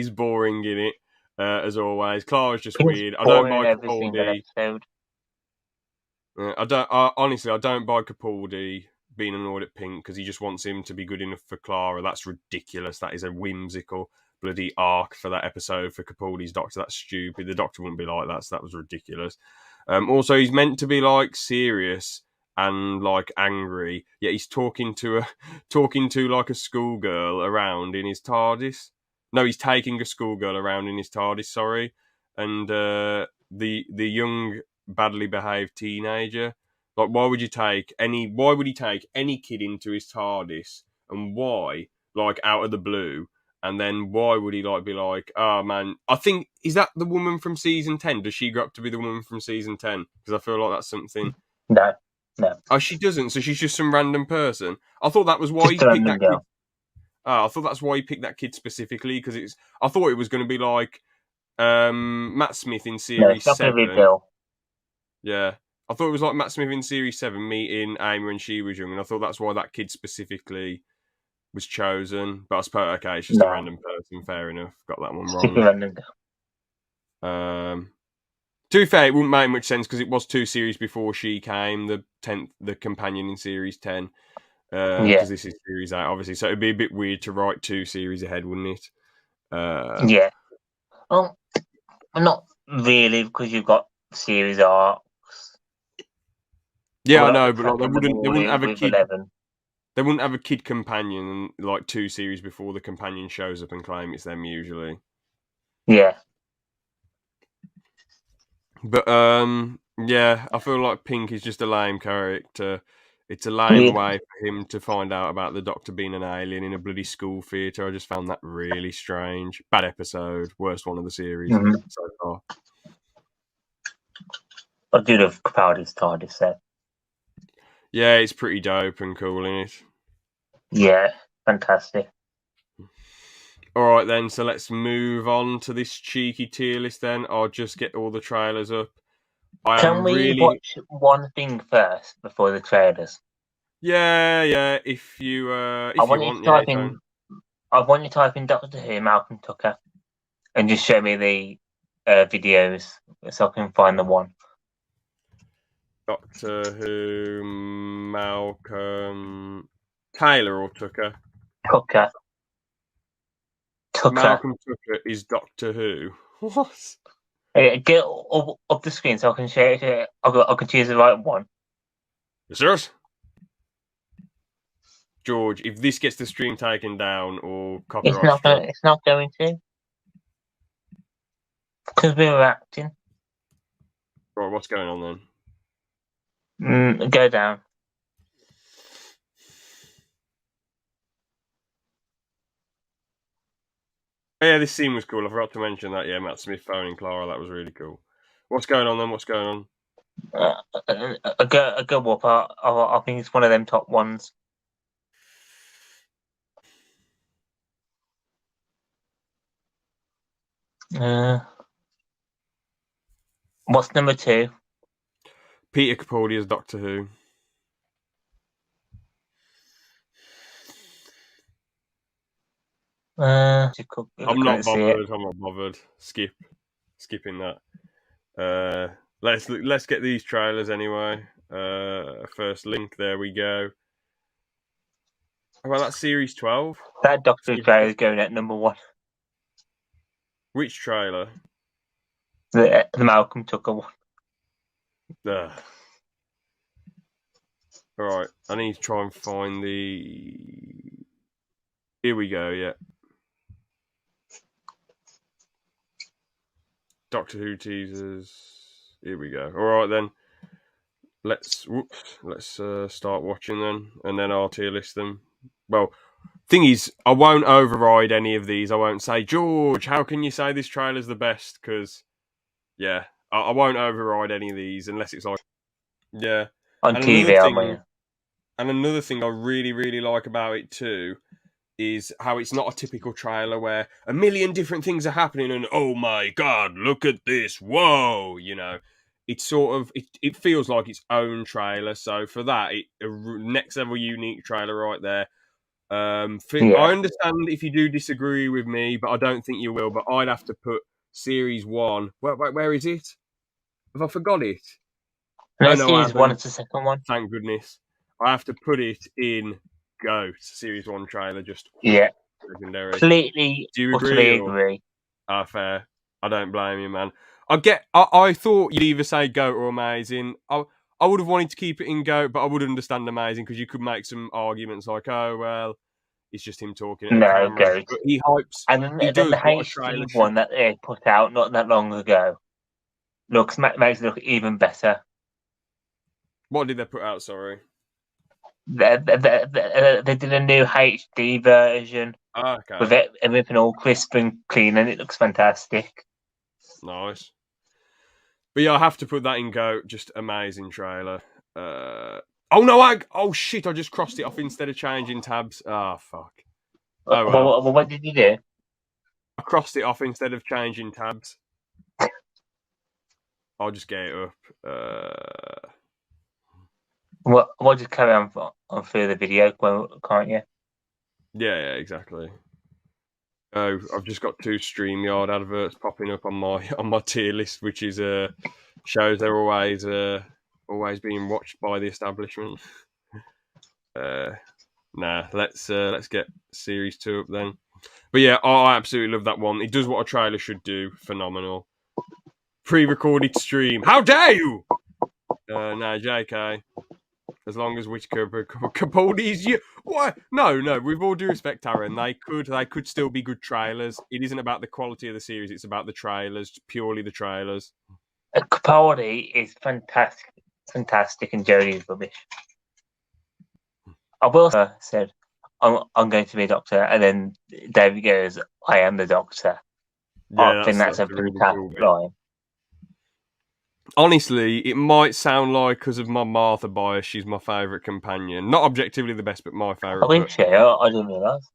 boring in it. As always, Clara's just weird. I don't buy Capaldi. Honestly, I don't buy Capaldi being annoyed at Pink because he just wants him to be good enough for Clara. That's ridiculous. That is a whimsical bloody arc for that episode for Capaldi's Doctor. That's stupid. The Doctor wouldn't be like that, so that was ridiculous. Also, he's meant to be like serious and like angry, yet he's talking to like a schoolgirl around in his TARDIS. No, he's taking a schoolgirl around in his TARDIS. Sorry, and the young badly behaved teenager. Like, why would he take any kid into his TARDIS, and why, like, out of the blue? And then why would he like be like, oh man, I think, is that the woman from season 10? Does she grow up to be the woman from season 10? Because I feel like that's something. No. Oh, she doesn't. So she's just some random person. I thought that was why he picked that kid. I thought that's why he picked that kid specifically, because I thought it was going to be like Matt Smith in series 7. Yeah, I thought it was like Matt Smith in series 7 meeting Amy when she was young, and I thought that's why that kid specifically was chosen. But I suppose okay, it's just a random person. Fair enough. Got that one wrong. To be fair, it wouldn't make much sense because it was 2 series before she came, the companion in series 10. Because this is series 8, obviously, so it'd be a bit weird to write 2 series ahead, wouldn't it? Yeah. Well, not really, because you've got series arcs. Yeah, I know, but like, they wouldn't have a kid. 11. They wouldn't have a kid companion like 2 series before the companion shows up and claim it's them usually. Yeah. But yeah, I feel like Pink is just a lame character. It's a lame way for him to find out about the Doctor being an alien in a bloody school theatre. I just found that really strange. Bad episode, worst one of the series so far. I do love Capaldi's TARDIS set. Yeah, it's pretty dope and cool, isn't it? Yeah, fantastic. All right then, so let's move on to this cheeky tier list then. I'll just get all the trailers up. Can we watch one thing first before the trailers? Yeah. If you want, yeah. I want you to type in Doctor Who, Malcolm Tucker, and just show me the videos so I can find the one. Doctor Who, Malcolm Taylor or Tucker? Tucker. Malcolm Tucker is Doctor Who. What? Get up the screen so I can share it. I can choose the right one. Yes, George, if this gets the stream taken down or copyright struck, it's not going to, because we were acting. Right, what's going on then? Go down. Oh, yeah, this scene was cool. I forgot to mention that. Yeah, Matt Smith phoning Clara. That was really cool. What's going on then? What's going on? A go up. I think it's one of them top ones. What's number 2? Peter Capaldi as Doctor Who. I'm not bothered. Skipping that. Let's get these trailers anyway. First link. There we go. How about that series 12? That Doctor Who trailer is going at number 1. Which trailer? The Malcolm Tucker one. Alright, I need to try and find the... Here we go, yeah. Doctor Who teasers. Here we go. Alright then. Let's start watching then, and then I'll tier list them. Well, thing is, I won't override any of these. I won't say, George, how can you say this trailer's the best? Because, yeah, I won't override any of these unless it's like, yeah. On TV, and another thing I really, really like about it too is how it's not a typical trailer where a million different things are happening and, oh my God, look at this, whoa, you know. It's sort of, it feels like its own trailer. So for that, a next level unique trailer right there. I understand if you do disagree with me, but I don't think you will. But I'd have to put Series 1. Where is it? Have I forgot it? No, Series 1 is the second one. Thank goodness. I have to put it in GOAT, Series 1 trailer. Just legendary. Completely, do you agree? Fair. I don't blame you, man. I thought you'd either say GOAT or amazing. I would have wanted to keep it in GOAT, but I would understand amazing because you could make some arguments like, oh, well, it's just him talking at the camera. GOAT. But he hypes. And then the HD one that they put out not that long ago makes it look even better. What did they put out, sorry? They did a new HD version with everything all crisp and clean, and it looks fantastic. Nice. But yeah, I have to put that in GOAT. Just amazing trailer. Oh shit! I just crossed it off instead of changing tabs. Ah, fuck. Oh well. What did you do? I crossed it off instead of changing tabs. I'll just get it up. We'll just carry on through the video, can't you? Yeah, exactly. Oh, I've just got 2 StreamYard adverts popping up on my tier list, which is shows they're always being watched by the establishment. Let's get Series 2 up then. But yeah, I absolutely love that one. It does what a trailer should do. Phenomenal. Pre-recorded stream. How dare you? No, JK. As long as Capaldi's you. What? No. With all due respect, Aaron, they could still be good trailers. It isn't about the quality of the series; it's about the trailers, purely the trailers. Capaldi is fantastic, and Jodie's rubbish. I will have said, I'm going to be a doctor, and then David goes, I am the doctor. Yeah, I think that's a fantastic line. Honestly, it might sound like because of my Martha bias, she's my favourite companion. Not objectively the best, but my favourite. I think she. I didn't realise.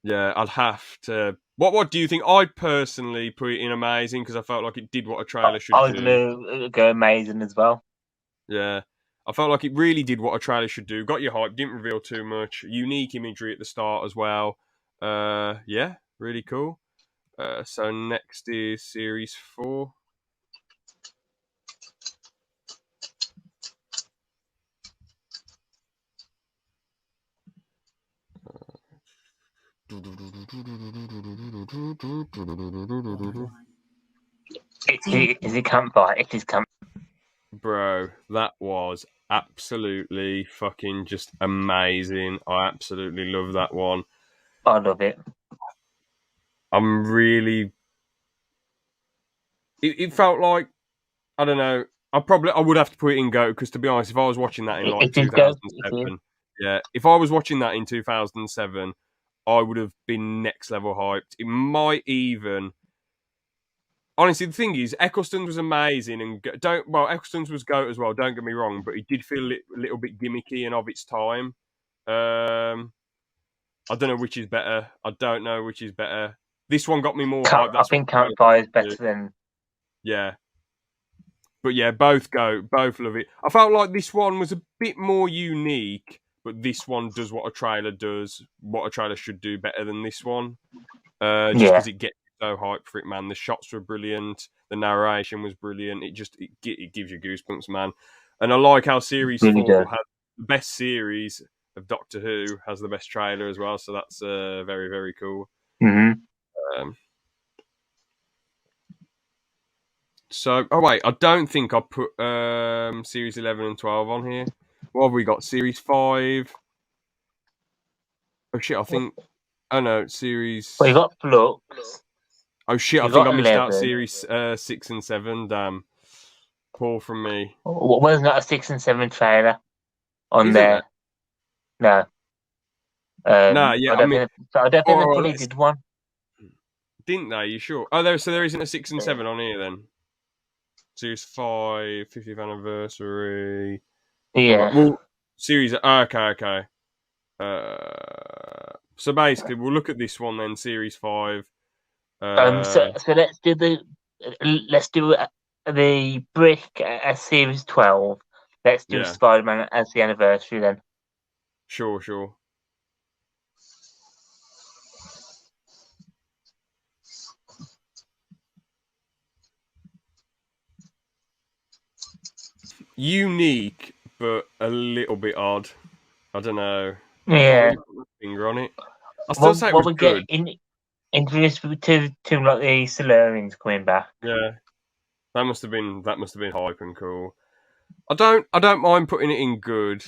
Yeah, I'd have to. What do you think? I personally put it in amazing because I felt like it did what a trailer should I was do. gonna go amazing as well. Yeah, I felt like it really did what a trailer should do. Got you hyped, didn't reveal too much. Unique imagery at the start as well. Yeah, really cool. So next is Series 4. Is it campfire? It is camp. Bro, that was absolutely fucking just amazing. I absolutely love that one. I love it. I'm really. It felt like, I don't know. I would have to put it in GOAT because, to be honest, if I was watching that in like It is go. It is. 2007, yeah, if I was watching that in 2007, I would have been next level hyped. It might even. Honestly, the thing is, Eccleston was amazing, and Eccleston's was GOAT as well. Don't get me wrong, but it did feel a little bit gimmicky and of its time. I don't know which is better. I don't know which is better. This one got me more hype. I think campfire is better than. Yeah. But yeah, both go. Both love it. I felt like this one was a bit more unique, but this one does what a trailer does, what a trailer should do better than this one. Just because it gets so hyped for it, man. The shots were brilliant. The narration was brilliant. It gives you goosebumps, man. And I like how Series Really 4 does. has the best series of Doctor Who, has the best trailer as well. So that's very, very cool. Mm-hmm. I don't think I put Series 11 and 12 on here. What have we got? Series 5. Oh shit, I think. Oh no, Series. Well, you got Flux. Oh shit, I You think got I missed out 11. Series 6 and 7. Damn. Poor from me. Wasn't that a 6 and 7 trailer on Isn't there? it? No. Nah, yeah, I don't think they fully did one. Didn't they? You sure? Oh, there isn't a 6 and 7 on here then. Series 5, 50th anniversary. Yeah. Well, Series. Okay. So basically, we'll look at this one then, Series 5. So let's do the brick as Series 12. Let's do Yeah, Spider-Man as the anniversary then. sure. Unique, but a little bit odd. I don't know. Can't Yeah. really put my finger on it. I still say it What was we good. get introduced to like the Solarians coming back. Yeah, that must have been hype and cool. I don't mind putting it in good,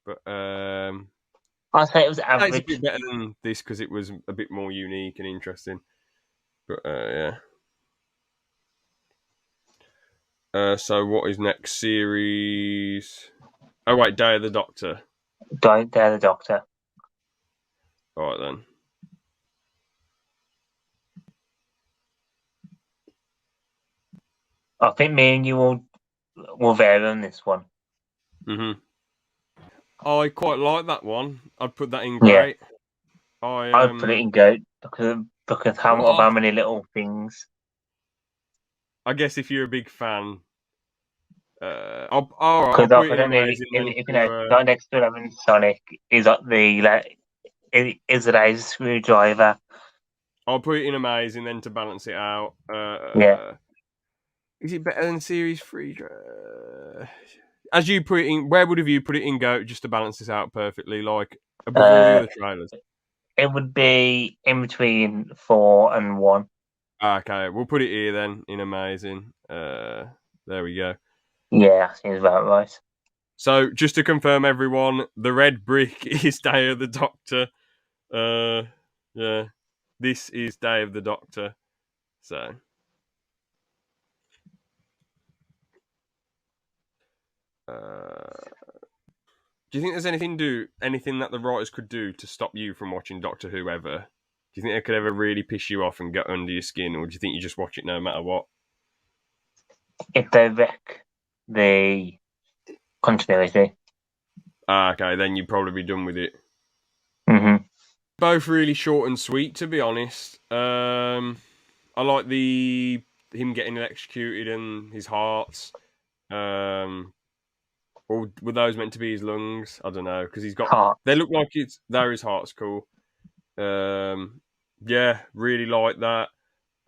but I'd say it was it's a average. bit better than this because it was a bit more unique and interesting. But yeah. So what is next series? Oh wait, Day of the Doctor. They're the Doctor. All right then. I think me and you will vary on this one. I quite like that one. I'd put that in Yeah. great. I'd put it in GOAT because how many little things. I guess if you're a big fan, I'll Because put I it in don't know amazing then. if you know right next to having Sonic is like is a laser screwdriver. I'll put it in amazing then to balance it out. Yeah. Is it better than Series 3? As you put it in, where would have you put it in GOAT just to balance this out perfectly, like above all the other trailers? It would be in between 4 and 1. Okay, we'll put it here then in amazing. There we go. Yeah, seems about right. So just to confirm, everyone, the red brick is Day of the Doctor. Yeah, this is Day of the Doctor. So. Do you think there's anything that the writers could do to stop you from watching Doctor Who ever? Do you think it could ever really piss you off and get under your skin, or do you think you just watch it no matter what? If they wreck the continuity. Okay, then you'd probably be done with it. Mm-hmm. both really short and sweet, to be honest. I like him getting electrocuted and his hearts. Or were those meant to be his lungs? I don't know, because he's got. Heart. They look like they're his heart's cool. Yeah, really like that.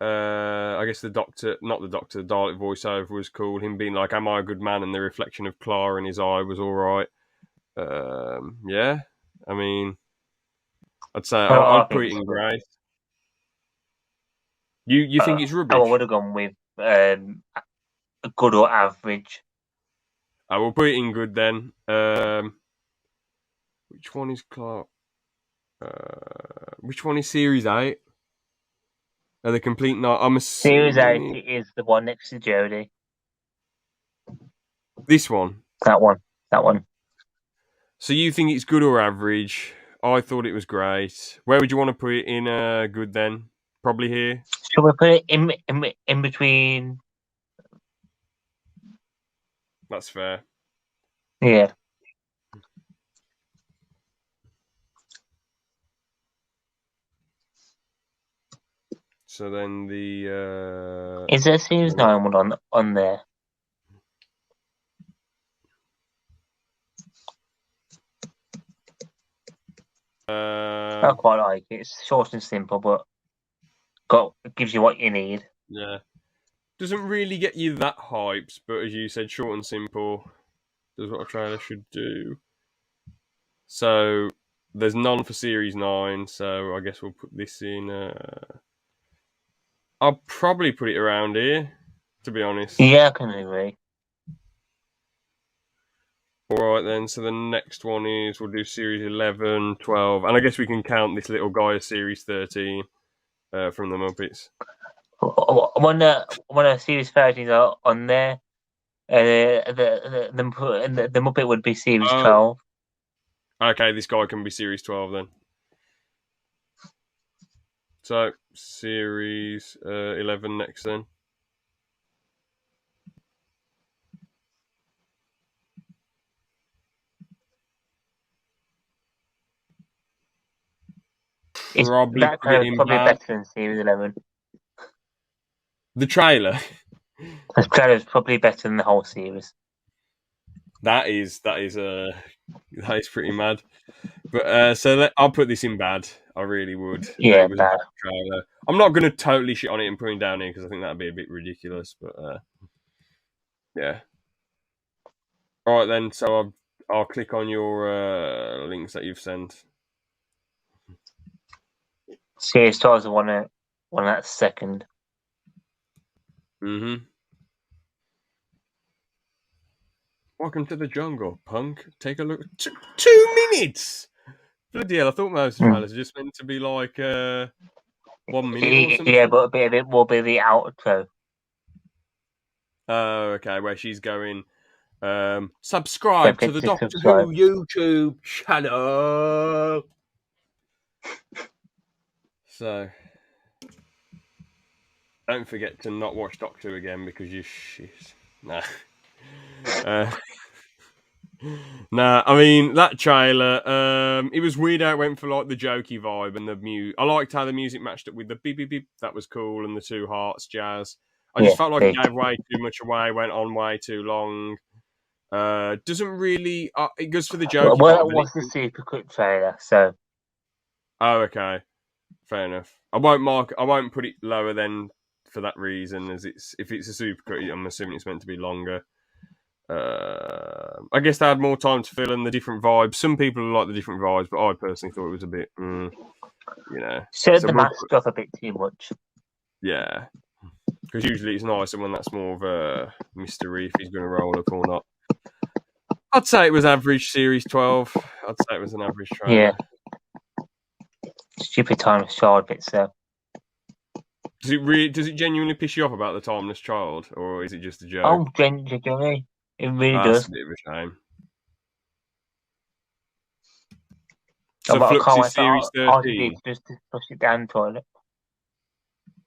I guess not the doctor, the Dalek voiceover was cool. Him being like, "Am I a good man?" and the reflection of Clara in his eye was all right. Yeah, I mean, I'd say I I'd put think it it's in good. grey. You think it's I rubbish? would have gone with a good or average. I will put it in good then. Which one is Clark? Which one is Series 8? The complete night. I'm Series 8 assuming is the one next to Jodie. this one. That one. That one. So you think it's good or average? I thought it was great. Where would you want to put it in good then? Probably here. Should we put it in between? That's fair. Yeah. So then the Is there a Series 9 one on there? I quite like it. It's short and simple, but it gives you what you need. yeah. Doesn't really get you that hyped, but as you said, short and simple. Does what a trailer should do. So there's none for Series 9, so I guess we'll put this in. I'll probably put it around here, to be honest. Yeah, I can agree. Alright then, so the next one is we'll do Series 11, 12, and I guess we can count this little guy as Series 13 from the Muppets. When the Series 13 are on there, the Muppet would be Series 12. Okay, this guy can be Series 12 then. So, Series 11 next then. Probably That put it trailer is in probably bad. better than Series 11. The trailer. The trailer is probably better than the whole series. that is pretty mad. But I'll put this in bad. I really would. Yeah, It was a bad. bad trailer. I'm not going to totally shit on it and put it down here because I think that'd be a bit ridiculous. But yeah. All right then. So I'll click on your links that you've sent. Series 12 is the one that's second. Mm-hmm. Welcome to the jungle, punk. Take a look. 2 minutes. Bloody hell! I thought most trailers are just meant to be like 1 minute or something. Yeah, but a bit of it will be the outro. Oh, okay. Where she's going. Subscribe to the Doctor subscribe. Who YouTube channel. So, don't forget to not watch Doctor Who again because you shit. Nah. Nah, I mean that trailer. It was weird how it went for like the jokey vibe and the music. I liked how the music matched up with the beep beep beep. That was cool, and the two hearts jazz. I just felt like it gave way too much away. Went on way too long. Doesn't really. It goes for the jokey Well, vibe. that was the super quick trailer, so. Oh, okay. Fair enough. I won't put it lower than for that reason, as if it's a supercut, I'm assuming it's meant to be longer. I guess they had more time to fill in the different vibes. Some people like the different vibes, but I personally thought it was a bit, Set So the mask off a bit too much. Yeah, because usually it's nicer when that's more of a mystery if he's going to roll up or not. I'd say it was average Series 12. I'd say it was an average trailer. Yeah. Stupid timeless child bit, so. Does it genuinely piss you off about the timeless child, or is it just a joke? Oh, genuinely. It really That's does. a bit of a shame. So So Flux is Series 13. Just to push it down the toilet.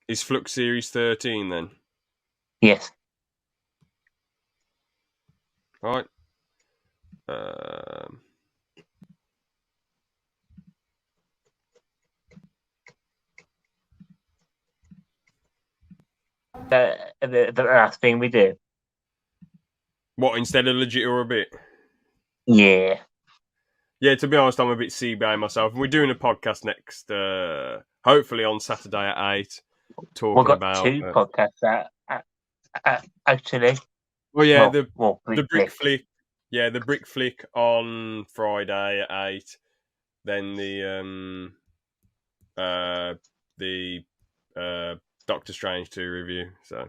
Is Flux Series 13 then? Yes. Right. the last thing we do. What, instead of legit or a bit? Yeah. Yeah, to be honest, I'm a bit CBA myself. We're doing a podcast next, hopefully on Saturday at 8, We've talking got about... two podcasts actually. well, yeah, the Brick Brick Flick. Flick. Yeah, the Brick Flick on Friday at 8. Then the Doctor Strange 2 review. So,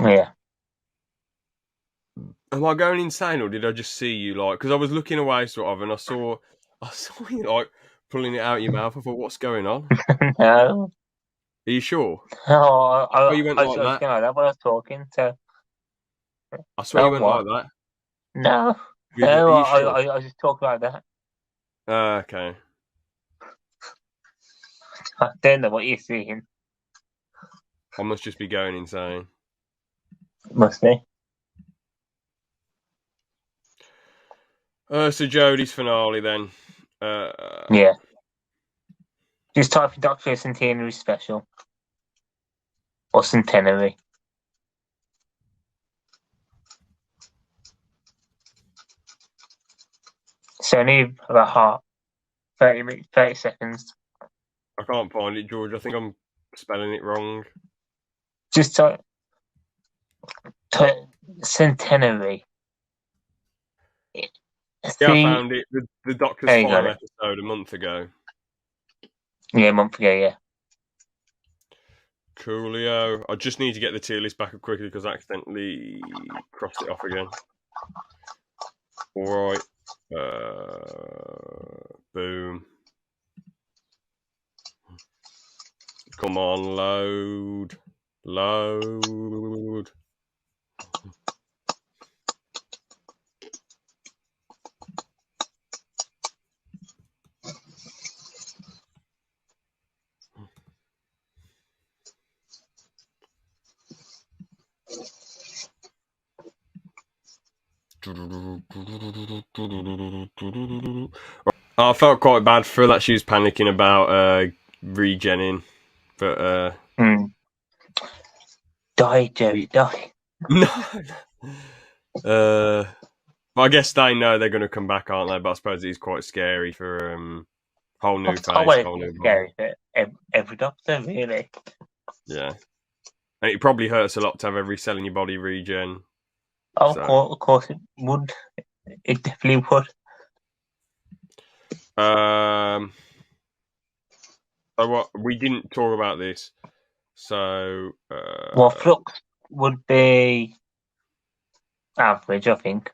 Yeah. am I going insane, or did I just see you like? Because I was looking away, sort of, and I saw you like pulling it out your mouth. I thought, what's going on? No. Are you sure? No, I swear you went I like was that. going like that when I was talking. So, I swear you went what? like that. No. Are No, you sure? I was just talking like that. Okay. I don't know what you're seeing. I must just be going insane. Must be. So Jodie's finale then. Yeah. Just type in Doctor Centenary Special. Or Centenary. It's only about 30 seconds. I can't find it, George. I think I'm spelling it wrong. Just type Centenary. Yeah, I found it. The Doctor's final episode a month ago. Yeah, a month ago, yeah. Coolio. I just need to get the tier list back up quickly because I accidentally crossed it off again. Alright. Boom. Come on, load. Load. I felt quite bad for her that she was panicking about regenning, but Die, Jerry, die. No. I guess they know they're going to come back, aren't they? But I suppose it's quite scary for whole new face, whole new scary for every Doctor, really. Yeah, and it probably hurts a lot to have every cell in your body regen. Oh, of course it would. It definitely would. So what we didn't talk about this. So well, Flux would be average, I think.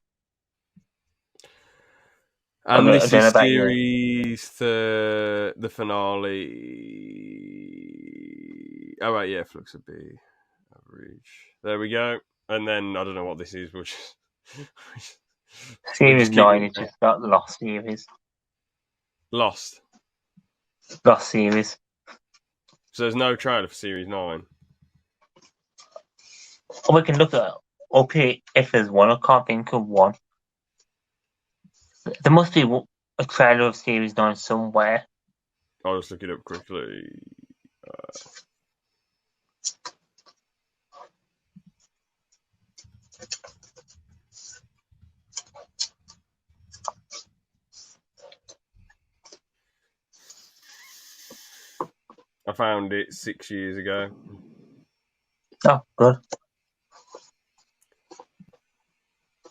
And this is series the finale. Oh right, yeah, Flux would be average. There we go. And then I don't know what this is, which series 9 is just got Lost series. Lost series. So there's no trailer for series 9. We can look at if there's one. I can't think of one. There must be a trailer of series 9 somewhere. I'll just look it up quickly. I found it 6 years ago. Oh, good.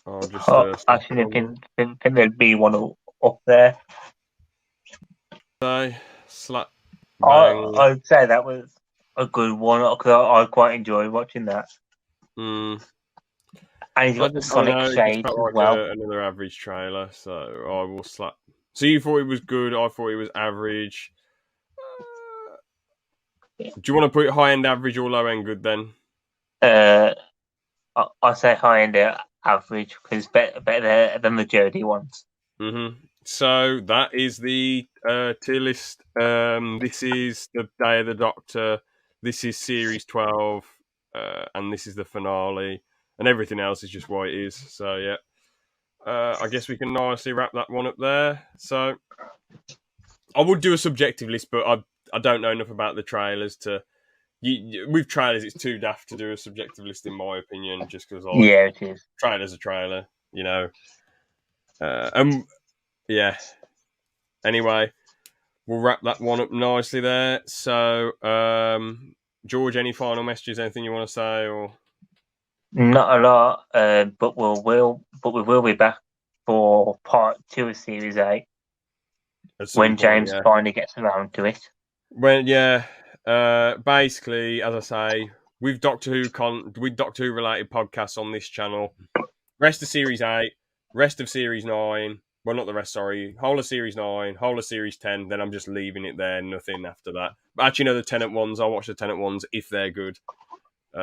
I'll just. I should think there'd be one up there. Slap. I'd say that was a good one because I quite enjoy watching that. And he's got the Sonic shades as well. Another average trailer, so I will slap. So you thought it was good? I thought it was average. Do you want to put it high end average or low end good then? I say high end average because it's better than the Jodie ones. So that is the tier list. This is the Day of the Doctor. This is series 12, and this is the finale, and everything else is just what it is. So yeah, I guess we can nicely wrap that one up there. So I would do a subjective list, but I don't know enough about the trailers to. with trailers, it's too daft to do a subjective list, in my opinion, just because Yeah, it is. trailer's a trailer, you know. Yeah. Anyway, we'll wrap that one up nicely there. So, George, any final messages? Anything you want to say? Or Not a lot, but we will be back for part 2 of Series 8 at some when point, James yeah. finally gets around to it. Basically, as I say, with Doctor Who related podcasts on this channel, rest of Series 8, rest of Series 9. Well, not the rest, sorry. Whole of Series 9, whole of Series 10. Then I'm just leaving it there. Nothing after that. But actually, no, the Tennant ones. I'll watch the Tennant ones if they're good.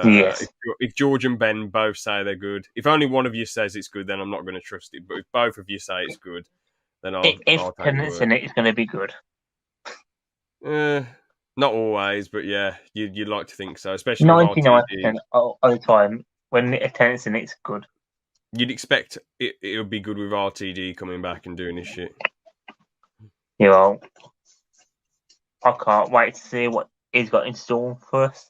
Yes. If George and Ben both say they're good, if only one of you says it's good, then I'm not going to trust it. But if both of you say it's good, then I'll If take your Tennant's word. in it, it's going to be good. Not always, but yeah, you'd like to think so, especially with 99% RTD. of the time, when a Tennant's in it, it's good. You'd expect it would be good with RTD coming back and doing this shit. You know, I can't wait to see what he's got in store for us.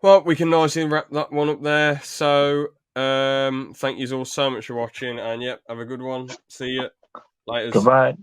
Well, we can nicely wrap that one up there. So, thank you all so much for watching, and yep, have a good one. See you later. Goodbye.